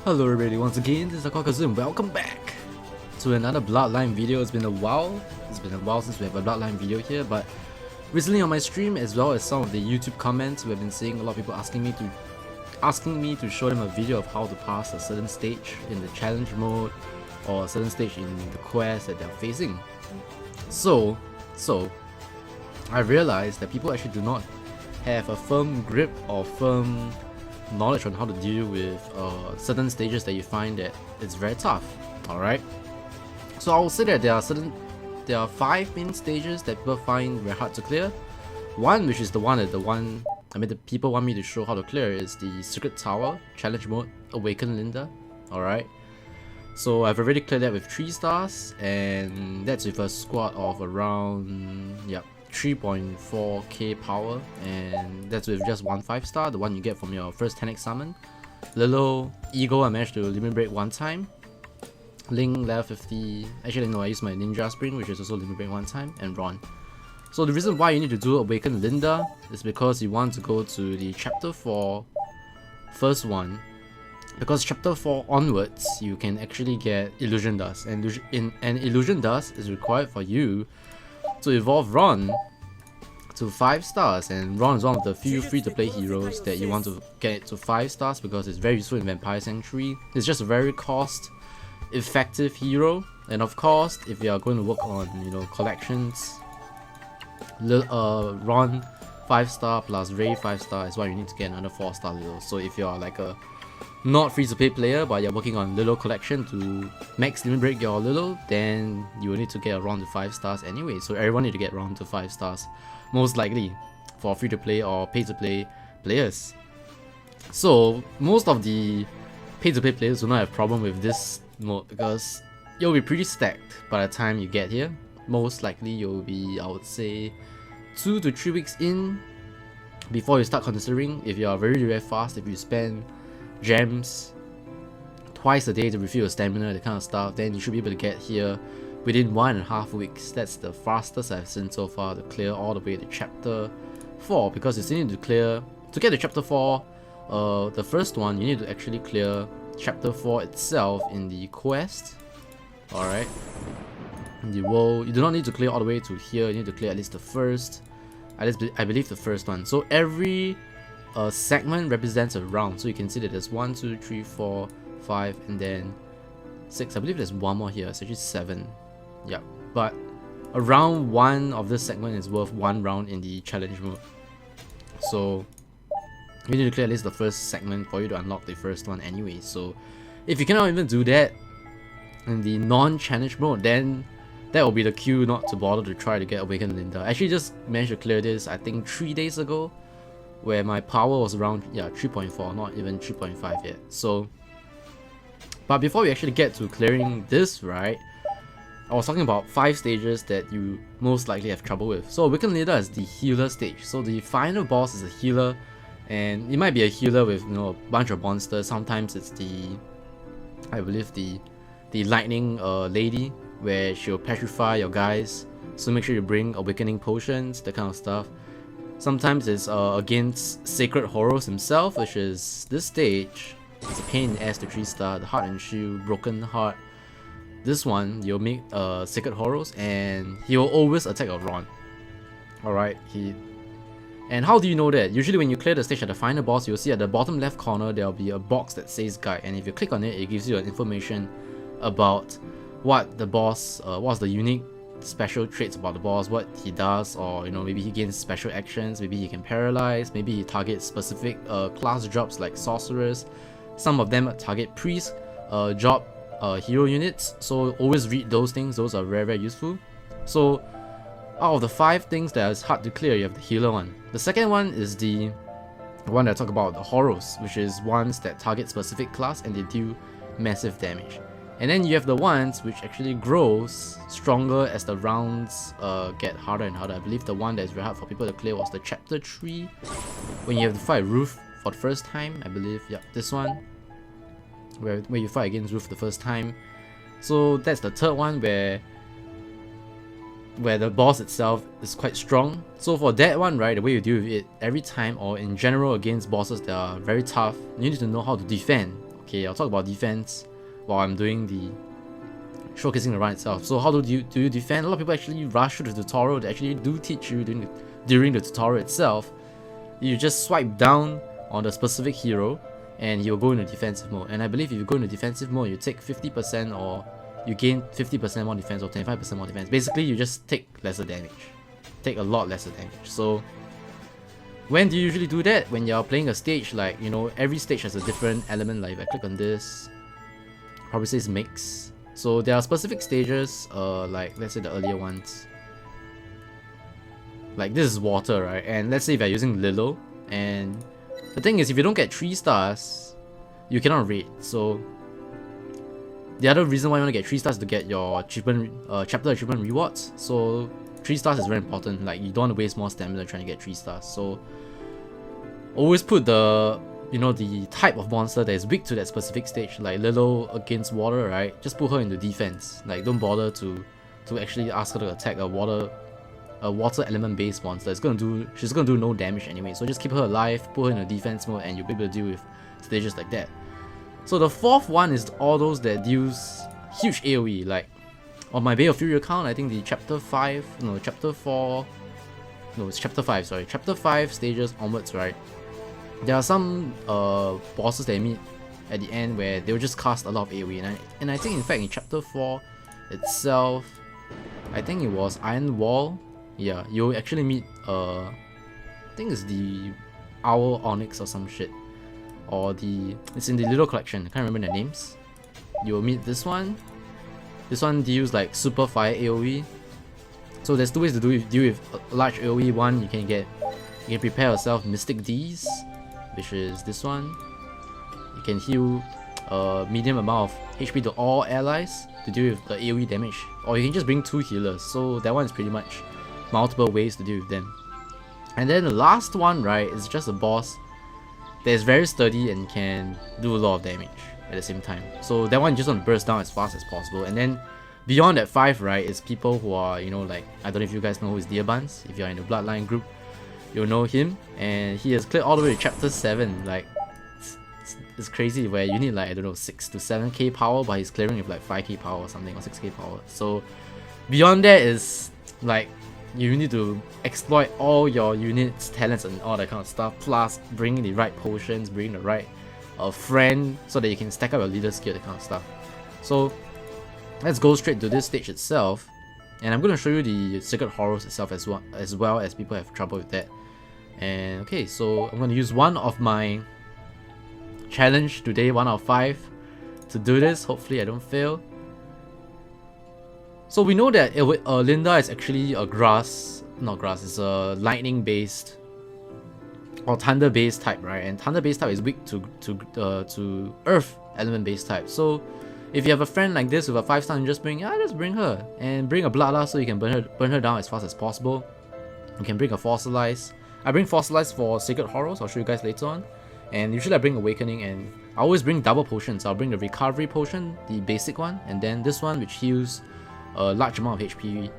Hello everybody, once again, this is AikawaKazu and welcome back to another Bloodline video. It's been a while since we have a Bloodline video here, but recently on my stream, as well as some of the YouTube comments, we've been seeing a lot of people asking me to show them a video of how to pass a certain stage in the challenge mode or a certain stage in the quest that they're facing. So I realized that people actually do not have a firm grip or firm knowledge on how to deal with certain stages that you find that it's very tough. Alright, so I will say that there are 5 main stages that people find very hard to clear. One, which is the people want me to show how to clear, is the Secret Tower challenge mode, Awaken Linda. Alright, so I've already cleared that with 3 stars, and that's with a squad of around 3.4k power, and that's with just one 5-star, the one you get from your first 10x summon. Little Eagle I managed to limit break one time. Ling level 50, actually no, I used my Ninja Spring, which is also limit break one time, and Ron. So the reason why you need to do Awaken Linda is because you want to go to the chapter 4 first one, because chapter 4 onwards you can actually get Illusion Dust, and Illusion Dust is required for you to evolve Ron to 5 stars, and Ron is one of the few free-to-play heroes that you want to get to 5 stars because it's very useful in Vampire Sanctuary. It's just a very cost-effective hero, and of course, if you are going to work on collections, Ron 5-star plus Ray 5-star is why you need to get another 4-star Lilo. So if you are like a not free-to-play player but you're working on Lilo collection to max limit break your Lilo, then you will need to get around to 5 stars anyway. So everyone need to get around to 5 stars, most likely, for free-to-play or pay-to-play players. So most of the pay-to-play players do not have problem with this mode because you'll be pretty stacked by the time you get here. Most likely you'll be, I would say, 2 to 3 weeks in before you start considering. If you are very fast, if you spend gems twice a day to refill your stamina, that kind of stuff, then you should be able to get here within 1.5 weeks. That's the fastest I've seen so far to clear all the way to chapter 4, because you still need to clear, to get to chapter 4, the first one, you need to actually clear chapter 4 itself in the quest. Alright, in the world, you do not need to clear all the way to here, you need to clear at least the first, I believe the first one. So every segment represents a round, so you can see that there's 1, 2, 3, 4, 5, and then 6. I believe there's one more here, it's actually 7. Yeah, but a round 1 of this segment is worth 1 round in the challenge mode. So you need to clear at least the first segment for you to unlock the first one anyway. So if you cannot even do that in the non-challenge mode, then that will be the cue not to bother to try to get Awaken Linda. I actually just managed to clear this, I think 3 days ago, where my power was around 3.4, not even 3.5 yet. So, but before we actually get to clearing this, right, I was talking about 5 stages that you most likely have trouble with. So Awaken Linda is the healer stage. So the final boss is a healer, and it might be a healer with a bunch of monsters. Sometimes it's I believe the lightning lady, where she'll petrify your guys. So make sure you bring awakening potions, that kind of stuff. Sometimes it's against Sacred Horos himself, which is this stage. It's a pain in the ass to 3-star, the Heart and Shield, Broken Heart. This one, you'll make Sacred Horos, and he will always attack a Ron. Alright, and how do you know that? Usually when you clear the stage at the final boss, you'll see at the bottom left corner there will be a box that says guide, and if you click on it, it gives you information about what the boss, what's the unique special traits about the boss, what he does, or maybe he gains special actions, maybe he can paralyze, maybe he targets specific class drops like sorcerers. Some of them target priest job hero units, so always read those things. Those are very useful. So out of the 5 things that is hard to clear, you have the healer one. The second one is the one that I talk about, the Horos, which is ones that target specific class and they deal massive damage. And then you have the ones which actually grows stronger as the rounds get harder and harder. I believe the one that is very hard for people to clear was the chapter 3, when you have to fight Ruth for the first time, I believe. Yeah, this one, where you fight against Ruth the first time. So that's the third one, where the boss itself is quite strong. So for that one, right, the way you deal with it every time, or in general against bosses that are very tough, you need to know how to defend. Okay, I'll talk about defense while I'm doing the showcasing the run itself. So how do you defend? A lot of people actually rush through the tutorial. They actually do teach you during the tutorial itself. You just swipe down on the specific hero and you'll go into defensive mode. And I believe if you go into defensive mode, you take 50% or you gain 50% more defense or 25% more defense. Basically, you just take lesser damage. Take a lot lesser damage. So when do you usually do that? When you're playing a stage, like, you know, every stage has a different element. Like if I click on this, probably says mix. So there are specific stages, like let's say the earlier ones. Like this is water, right? And let's say if you're using Lilo, and the thing is, if you don't get 3 stars, you cannot rate. So the other reason why you want to get 3 stars is to get your achievement, chapter achievement rewards. So 3 stars is very important. Like you don't want to waste more stamina trying to get 3 stars. So always put the, you know, the type of monster that is weak to that specific stage. Like Lilo against water, right? Just put her into defense. Like don't bother to actually ask her to attack a water element based monster. She's gonna do no damage anyway. So just keep her alive, put her in a defense mode, and you'll be able to deal with stages like that. So the 4th one is all those that deals huge AoE. Like on my Bay of Fury account, I think the chapter 5 stages onwards, right? There are some bosses that you meet at the end where they'll just cast a lot of AoE, and I think in fact in chapter 4 itself, I think it was Iron Wall. Yeah, you'll actually meet I think it's the Owl Onyx or some shit. Or it's in the little collection, I can't remember the names. You'll meet this one. This one deals like super fire AoE. So there's 2 ways to deal with a large AoE. One, you can prepare yourself Mystic D's, which is this one. You can heal a medium amount of HP to all allies to deal with the AoE damage. Or you can just bring 2 healers. So that one is pretty much multiple ways to deal with them. And then the last one, right, is just a boss that is very sturdy and can do a lot of damage at the same time. So that one you just want to burst down as fast as possible. And then beyond that 5, right, is people who are, you know, like, I don't know if you guys know who is Dearbuns. If you're in the Bloodline group, you'll know him. And he has cleared all the way to chapter 7. Like, it's crazy where you need like, I don't know, 6 to 7k power, but he's clearing with like 5k power or something, or 6k power. So beyond that is like, you need to exploit all your units, talents, and all that kind of stuff, plus bringing the right potions, bringing the right friend, so that you can stack up your leader skill, that kind of stuff. So let's go straight to this stage itself, and I'm going to show you the Secret Horos itself as well as people have trouble with that. And okay, so I'm going to use one of my challenge today, 1 out of 5, to do this. Hopefully I don't fail. So we know that Linda is actually a it's a lightning based or thunder based type, right? And thunder based type is weak to earth element based type. So if you have a friend like this with a 5-star, you just bring her and bring a Bloodline so you can burn her down as fast as possible. You can bring a Fossilize. I bring Fossilize for Secret Horos, I'll show you guys later on. And usually I bring Awakening, and I always bring double potions. I'll bring the Recovery Potion, the basic one, and then this one which heals a large amount of HP,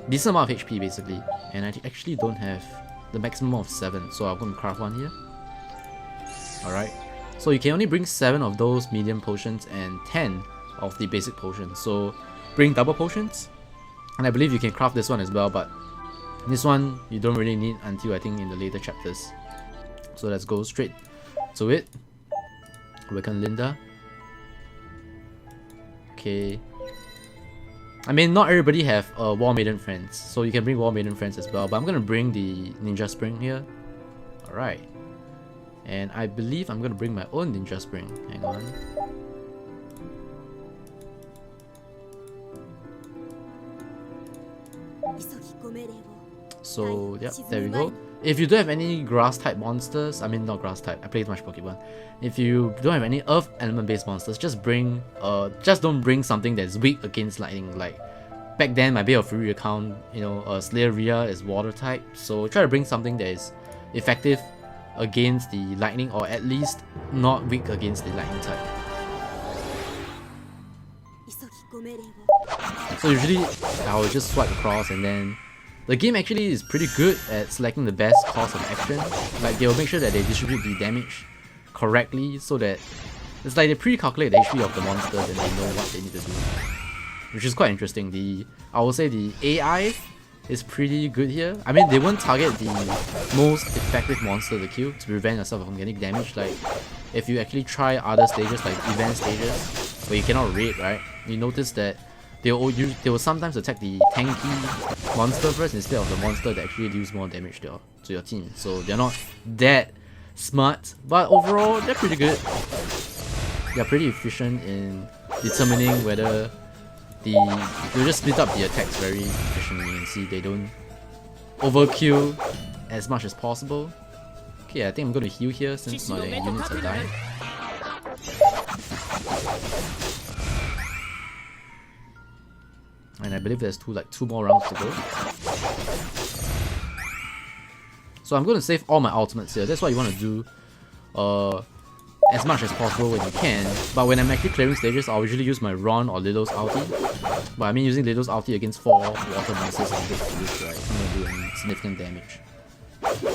decent amount of HP basically. And I actually don't have the maximum of 7, so I'm going to craft one here. Alright, so you can only bring 7 of those medium potions and 10 of the basic potions. So bring double potions, and I believe you can craft this one as well, but this one you don't really need until I think in the later chapters. So let's go straight to it. Awaken Linda. Okay. I mean, not everybody have War Maiden friends, so you can bring War Maiden friends as well, but I'm gonna bring the Ninja Spring here. Alright. And I believe I'm gonna bring my own Ninja Spring. Hang on. So, yep, there we go. If you don't have any grass type monsters, I mean not grass type, I play too much Pokemon. If you don't have any earth element based monsters, just don't bring something that's weak against lightning. Like back then my Bay of Fury account, you know, Slayer Rhea is water type, so try to bring something that is effective against the lightning, or at least not weak against the lightning type. So usually I will just swipe across, and then the game actually is pretty good at selecting the best course of action. Like they'll make sure that they distribute the damage correctly, so that It's like they pre-calculate the HP of the monsters and they know what they need to do, which is quite interesting. I would say the AI is pretty good here. I mean, they won't target the most effective monster to kill to prevent yourself from getting damaged. Like, if you actually try other stages, like event stages, where you cannot raid, right? You notice that they will sometimes attack the tanky monster first instead of the monster that actually deals more damage to your team. So they're not that smart, but overall they're pretty good. They're pretty efficient in determining whether they'll just split up the attacks very efficiently. You can see they don't overkill as much as possible. Okay, I think I'm gonna heal here since my units are dying. And I believe there's two more rounds to go. So I'm gonna save all my ultimates here. That's what you wanna do as much as possible when you can. But when I'm actually clearing stages, I'll usually use my Ron or Lilo's ulti. But I mean, using Lilo's ulti against 4 water monsters is a bit foolish, right? It's not gonna do any significant damage.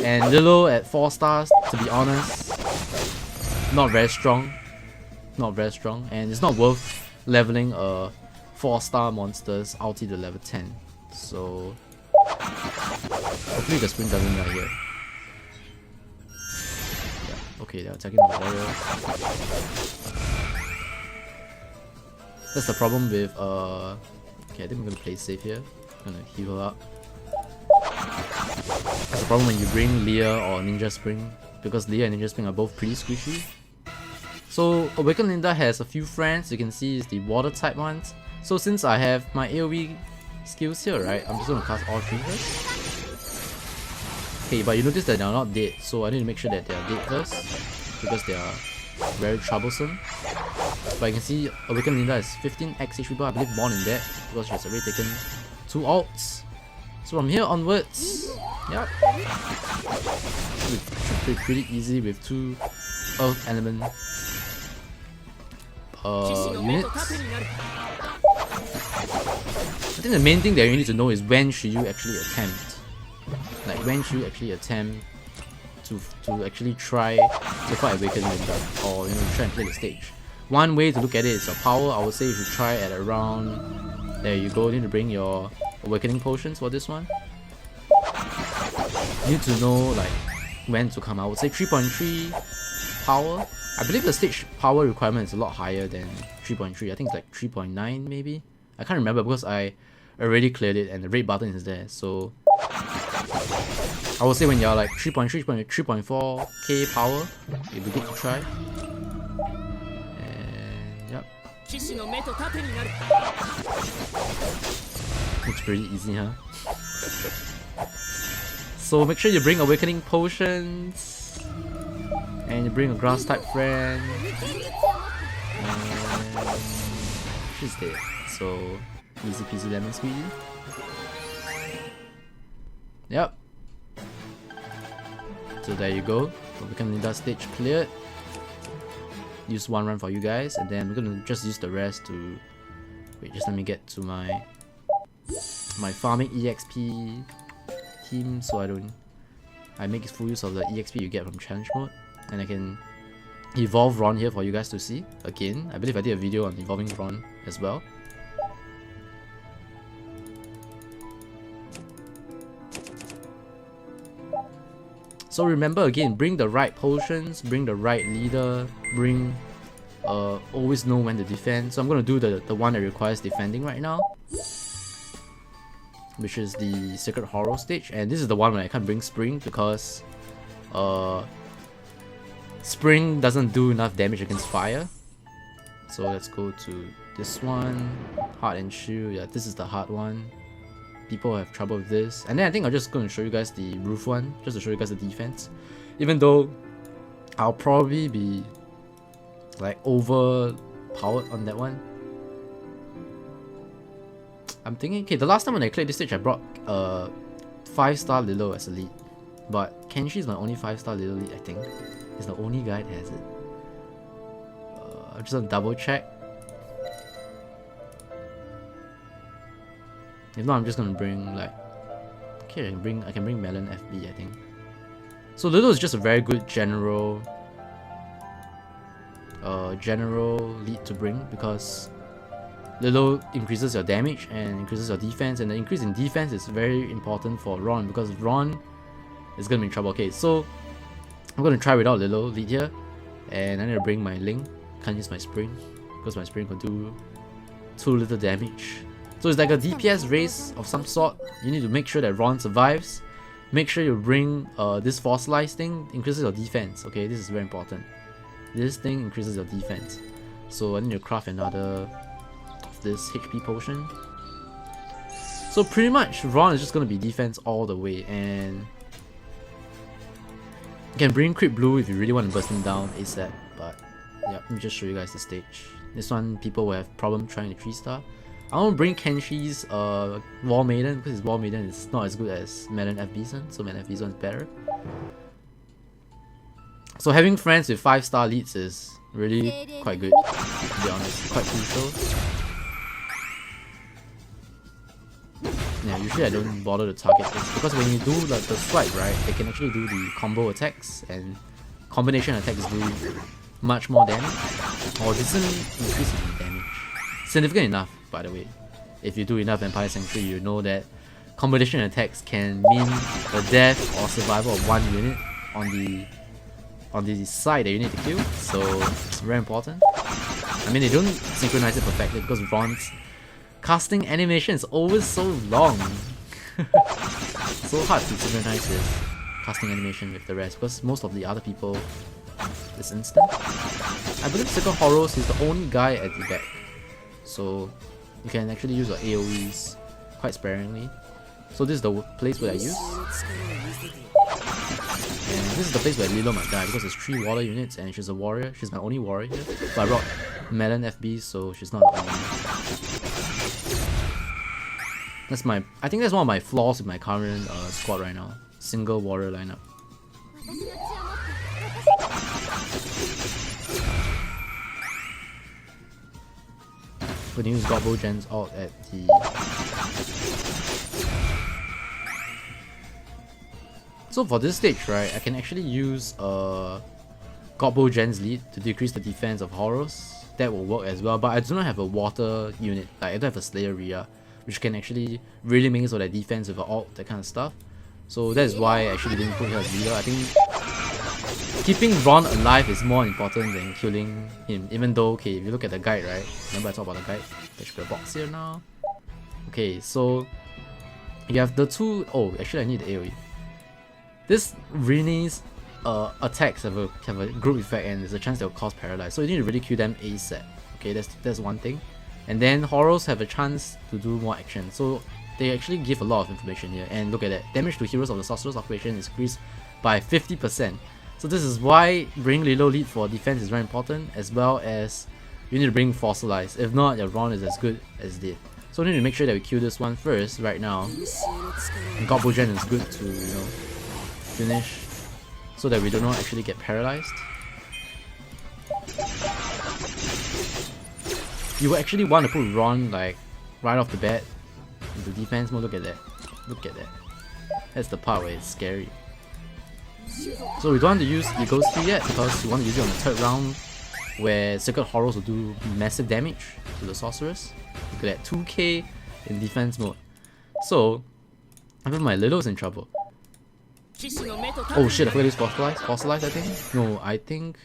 And Lilo at 4 stars, to be honest, not very strong. Not very strong. And it's not worth leveling a 4-star monster's ulti to level 10. So hopefully the sprint doesn't die here. Okay, they're attacking the warrior. That's the problem with okay, I think I'm gonna play safe here. I'm gonna heal her up. That's the problem when you bring Leah or Ninja Spring, because Leah and Ninja Spring are both pretty squishy. So Awakened Linda has a few friends. You can see it's the water type ones. So since I have my AoE skills here, right, I'm just gonna cast all 3 first. Okay, but you notice that they are not dead, so I need to make sure that they are dead first, because they are very troublesome. But you can see Awakened Linda is 15x HP bar, I believe more than that, because she has already taken 2 ults. So from here onwards, yep, should be pretty easy with 2 Earth Element units. I think the main thing that you need to know is when should you actually attempt. Like, when should you actually attempt to actually try to fight Awakened Linda, or try and play the stage. One way to look at it is your power. I would say you should try at around, there you go, you need to bring your Awakening Potions for this one. You need to know like when to come. I would say 3.3 power. I believe the stage power requirement is a lot higher than 3.3. I think it's like 3.9 maybe. I can't remember because I already cleared it and the red button is there. So I would say when you're like 3.4k power, it'd be good to try. And yep. Looks pretty easy, huh? So make sure you bring Awakening Potions, and you bring a grass type friend, and she's dead. So easy peasy lemon squeezy. Yep. So there you go. Awakened Linda stage cleared. Use 1 run for you guys, and then we're gonna just use the rest to wait. Just let me get to my farming EXP team, so I make full use of the EXP you get from challenge mode, and I can evolve Ron here for you guys to see. Again, I believe I did a video on evolving Ron as well. So remember again, bring the right potions, bring the right leader, bring always know when to defend. So I'm gonna do the one that requires defending right now, which is the Sacred Horror stage, and this is the one where I can't bring Spring because Spring doesn't do enough damage against fire. So let's go to this one, Heart and Shield. Yeah, this is the hard one. People have trouble with this, and then I think I'm just going to show you guys the roof one, just to show you guys the defense. Even though I'll probably be like overpowered on that one. I'm thinking, okay, the last time when I cleared this stage, I brought 5-star Lilo as a lead, but Kenshi is my only 5-star Lilo lead. I think he's the only guy that has it. I'm just gonna double check. If not, I'm just gonna bring like, okay, I can bring Melon FB, I think. So Lilo is just a very good general general lead to bring, because Lilo increases your damage and increases your defense, and the increase in defense is very important for Ron, because Ron is gonna be in trouble. Okay, so I'm gonna try without Lilo lead here, and I need to bring my Ling. Can't use my Spring because my Spring can do too little damage. So it's like a DPS race of some sort. You need to make sure that Ron survives. Make sure you bring this Fossilized thing, increases your defense. Okay, this is very important. This thing increases your defense. So I need to craft another of this HP potion. So pretty much Ron is just gonna be defense all the way, and you can bring Crit Blue if you really want to burst him down ASAP. But yeah, let me just show you guys the stage. This one people will have problem trying to 3-star. I want to bring Kenshi's Wall Maiden, because his Wall Maiden is not as good as Melon FB's one, so Melon FB's one is better. So having friends with 5-star leads is really quite good, to be honest, quite crucial. Yeah, usually I don't bother to target this, because when you do the swipe, right, they can actually do the combo attacks, and combination attacks do much more damage, or doesn't increase in damage. Significant enough, by the way. If you do enough Vampire Sanctuary, you know that combination attacks can mean the death or survival of one unit on the side that you need to kill, so very important. I mean, they don't synchronize it perfectly because Ron's casting animation is always so long. So hard to synchronize his casting animation with the rest, because most of the other people is instant. I believe Second Horos is the only guy at the back, so you can actually use your AoEs quite sparingly. So this is the place where I use. And this is the place where Lilo might die, because there's 3 water units and she's a warrior. She's my only warrior here. But I brought Melon FB, so she's not the only one. I think that's one of my flaws with my current squad right now. Single warrior lineup. We can use Gobbo Gen's ult at the... So for this stage, right, I can actually use Gobbo Gen's lead to decrease the defense of Horos. That will work as well, but I do not have a water unit. Like, I don't have a Slayer Rhea, which can actually really make so that defense with an ult, that kind of stuff. So that is why I actually didn't put her as leader. I think keeping Ron alive is more important than killing him, even though, okay, if you look at the guide, right, remember I talked about the guide? There should be a box here now. Okay, so you have the two... Oh, actually I need the AoE. This Rene's attacks have a group effect, and there's a chance they'll cause paralyze, so you need to really kill them ASAP. Okay, that's one thing. And then Horos have a chance to do more action, so they actually give a lot of information here. And look at that, damage to heroes of the Sorcerer's Occupation is increased by 50%. So this is why bringing Lilo lead for defense is very important, as well as you need to bring Fossilize. If not, your Ron is as good as dead. So we need to make sure that we kill this one first right now. And Gobbo Gen is good to, you know, finish, so that we do not actually get paralyzed. You will actually want to put Ron like right off the bat into defense mode. Look at that. Look at that. That's the part where it's scary. So we don't want to use Ego's Key yet, because we want to use it on the 3rd round, where Sacred Horos will do massive damage to the Sorceress. Look at that, 2k in defense mode. So I think my Lilo's in trouble. Oh shit, I forgot to use Fossilize. Fossilize, I think? No, I think...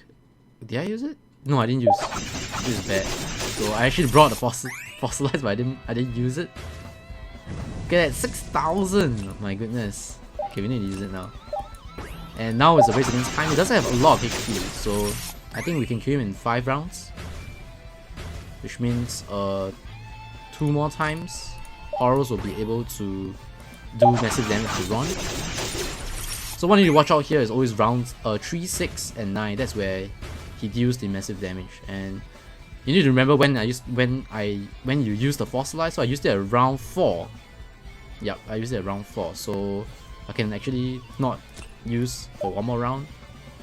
Did I use it? No, I didn't use. This is bad. So I actually brought the Fossilize, but I didn't use it. Look at that, 6,000! Oh my goodness. Okay, we need to use it now. And now it's a race against time. It doesn't have a lot of HP, so I think we can kill him in 5 rounds. Which means 2 more times Horos will be able to do massive damage to Ron. So what you need to watch out here is always rounds 3, 6, and 9. That's where he deals the massive damage. And you need to remember when you use the Fossilize. So I used it at round 4. Yep, I used it at round 4. So I can actually not use for one more round.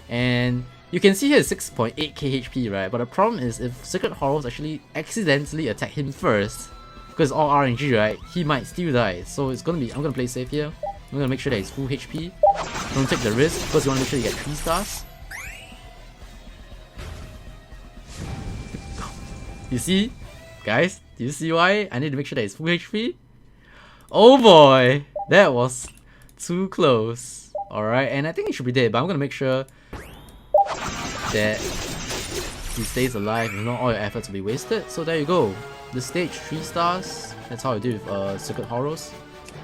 And you can see here it's 6.8k HP, right? But the problem is, if Secret Horos actually accidentally attack him first, because it's all RNG, right, he might still die. So it's gonna be, I'm gonna play safe here. I'm gonna make sure that he's full HP. Don't take the risk, because you wanna make sure you get 3 stars. You see? Guys, do you see why I need to make sure that it's full HP? Oh boy! That was too close. Alright, and I think he should be dead, but I'm gonna make sure that he stays alive, if not all your efforts will be wasted. So there you go. This stage, 3 stars. That's how I do with Secret Horos.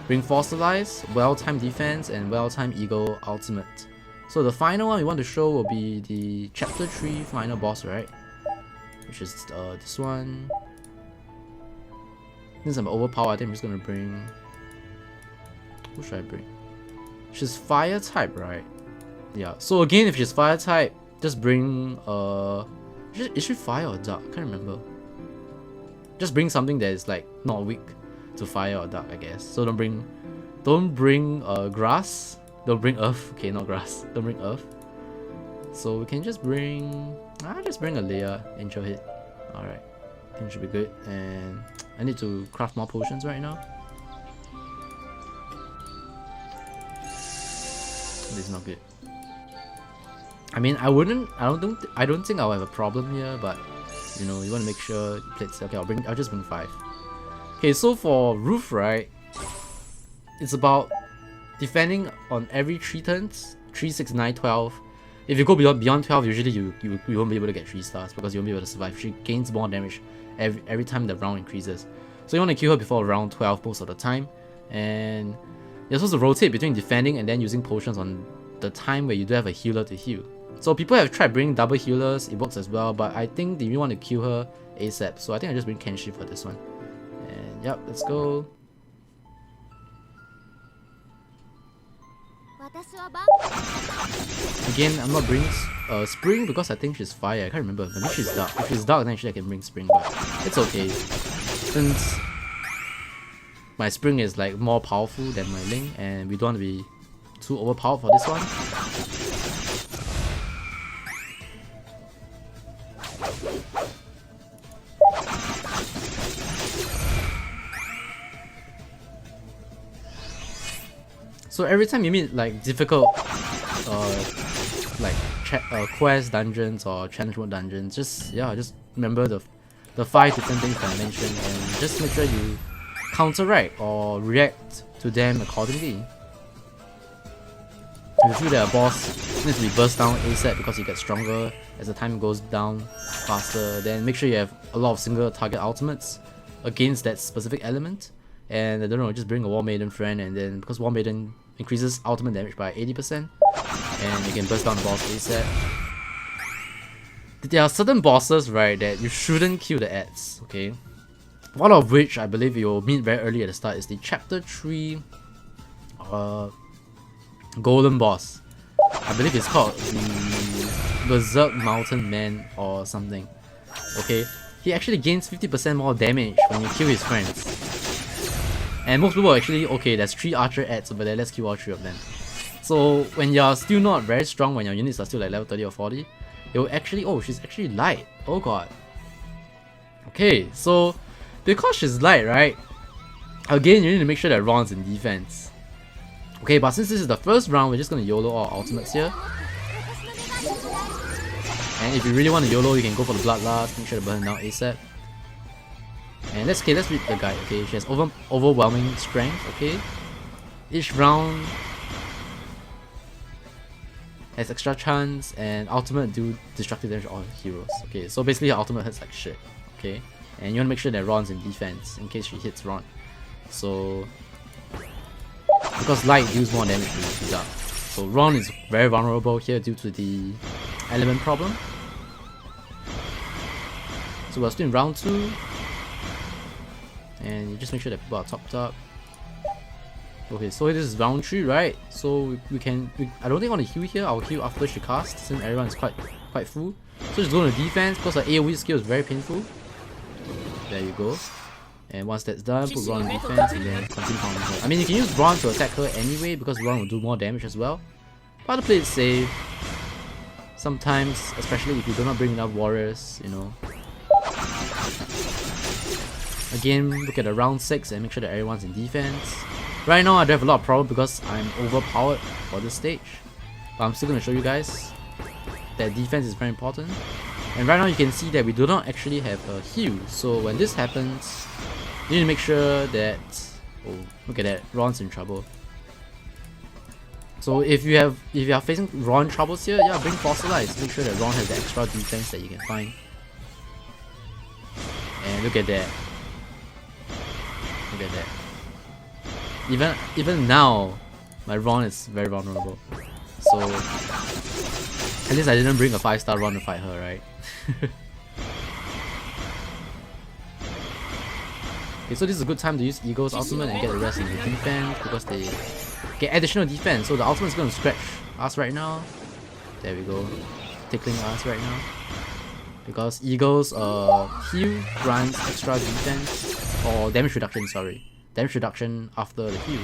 Bring Fossilize, well-timed defense, and well-timed Eagle ultimate. So the final one we want to show will be the Chapter 3 final boss, right? Which is this one. Since I'm overpowered, I think I'm just gonna bring... Who should I bring? She's fire type, right? Yeah, so again, if she's fire type, just bring is she fire or dark? I can't remember. Just bring something that is like not weak to fire or dark, I guess. So don't bring grass. Don't bring earth. Okay, not grass. Don't bring earth. So we can just bring just bring a Leia angel hit. Alright. I think it should be good. And I need to craft more potions right now. This is not good. I mean, I don't think I'll have a problem here, but you know, you want to make sure you play it. Okay, I'll just bring 5. Okay, so for Ruth, right, it's about defending on every 3 turns, 3, 6, 9, 12. If you go beyond 12, usually you won't be able to get 3 stars because you won't be able to survive. She gains more damage every time the round increases. So you want to kill her before round 12 most of the time, and you're supposed to rotate between defending and then using potions on the time where you do have a healer to heal. So people have tried bringing double healers, it works as well, but I think they really want to kill her ASAP, so I think I just bring Kenshi for this one. And yep, let's go. Again, I'm not bringing Spring because I think she's fire. I can't remember. Maybe she's dark. If she's dark, then actually I can bring Spring, but it's okay. Since my Spring is like more powerful than my Ling, and we don't want to be too overpowered for this one. So every time you meet like difficult quest dungeons or challenge mode dungeons, just remember the 5 different things that I mentioned, and just make sure you counteract or react to them accordingly. If you feel that a boss needs to be burst down ASAP because he gets stronger as the time goes down faster, then make sure you have a lot of single target ultimates against that specific element. And I don't know, just bring a War Maiden friend, and then because War Maiden increases ultimate damage by 80%, and you can burst down the boss ASAP. There are certain bosses, right, that you shouldn't kill the ads, okay? One of which I believe you'll meet very early at the start is the Chapter 3 Golden Boss. I believe it's called the Berserk Mountain Man or something. Okay, he actually gains 50% more damage when you kill his friends. And most people are actually, okay, there's 3 archer ads over there, let's kill all 3 of them. So when you're still not very strong, when your units are still like level 30 or 40, it will actually, oh, she's actually light. Oh god. Okay, so because she's light, right? Again, you need to make sure that Ron's in defense. Okay, but since this is the first round, we're just gonna YOLO all ultimates here. And if you really want to YOLO, you can go for the Bloodlust, make sure to burn down ASAP. And let's read the guide. Okay, she has overwhelming strength. Okay, each round has extra chance, and ultimate do destructive damage to all heroes. Okay, so basically her ultimate hits like shit. Okay, and you want to make sure that Ron's in defense in case she hits Ron. So because light deals more damage to dark, so Ron is very vulnerable here due to the element problem. So we're still in round 2. And you just make sure that people are topped up. Okay, so this is round 3, right? So I don't think I want to heal here. I'll heal after she casts, since everyone is quite full. So just go to defense because her AoE skill is very painful. There you go. And once that's done, put Ron in defense and then continue pounding her. I mean, you can use Ron to attack her anyway because Ron will do more damage as well. But to play it safe, sometimes, especially if you do not bring enough warriors, you know. Again, look at the round 6 and make sure that everyone's in defense. Right now I do have a lot of problems because I'm overpowered for this stage. But I'm still going to show you guys that defense is very important. And right now you can see that we do not actually have a heal. So when this happens, you need to make sure that, oh, look at that, Ron's in trouble. So if you are facing Ron troubles here, yeah, bring Fossilize. Make sure that Ron has the extra defense that you can find. And look at that. Look at that. Even now, my Ron is very vulnerable. So at least I didn't bring a 5-star Ron to fight her, right? Okay, so this is a good time to use Eagle's ultimate and get the rest in the defense because they get additional defense. So the ultimate is going to scratch us right now. There we go, tickling us right now. Because Eagle's heal grants extra defense or damage reduction. Sorry, damage reduction after the heal.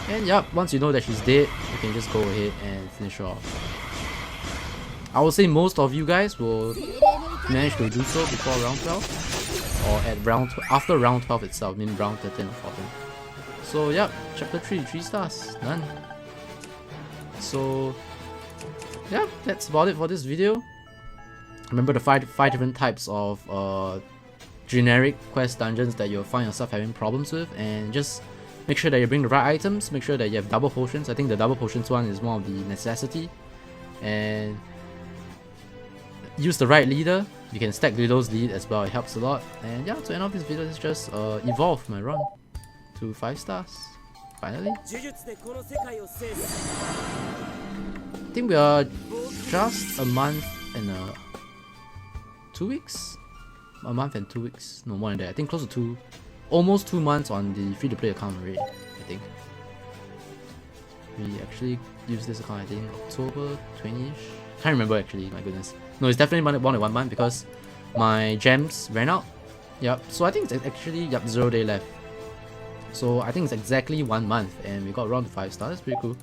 And yep, once you know that she's dead, you can just go ahead and finish her off. I would say most of you guys will manage to do so before round 12, or at after round 12 itself, meaning round 13 or 14. So yep, chapter 3, 3 stars, done. So yeah, that's about it for this video. Remember the five different types of generic quest dungeons that you'll find yourself having problems with, and just make sure that you bring the right items, make sure that you have double potions. I think the double potions one is one of the necessity, and use the right leader. You can stack Lido's lead as well, it helps a lot. And yeah, to end off this video, let's just evolve my run to 5 stars, finally. I think we are just a month and 2 weeks? A month and 2 weeks, no more than that. I think close to almost 2 months on the free-to-play account already, I think. We actually used this account, I think, October 20-ish? Can't remember actually, my goodness. No, it's definitely more than 1 month because my gems ran out. Yep, so I think it's actually, yep, 0 day left. So I think it's exactly 1 month and we got around to 5 stars, that's pretty cool.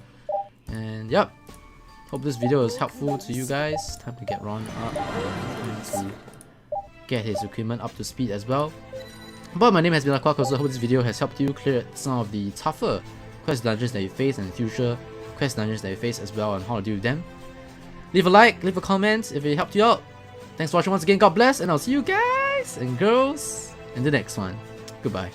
And yep, hope this video was helpful to you guys. Time to get Ron up and time to get his equipment up to speed as well. But my name has been AikawaKazu. I hope this video has helped you clear some of the tougher quest dungeons that you face and future quest dungeons that you face as well and how to deal with them. Leave a like, leave a comment if it helped you out. Thanks for watching once again, God bless, and I'll see you guys and girls in the next one. Goodbye.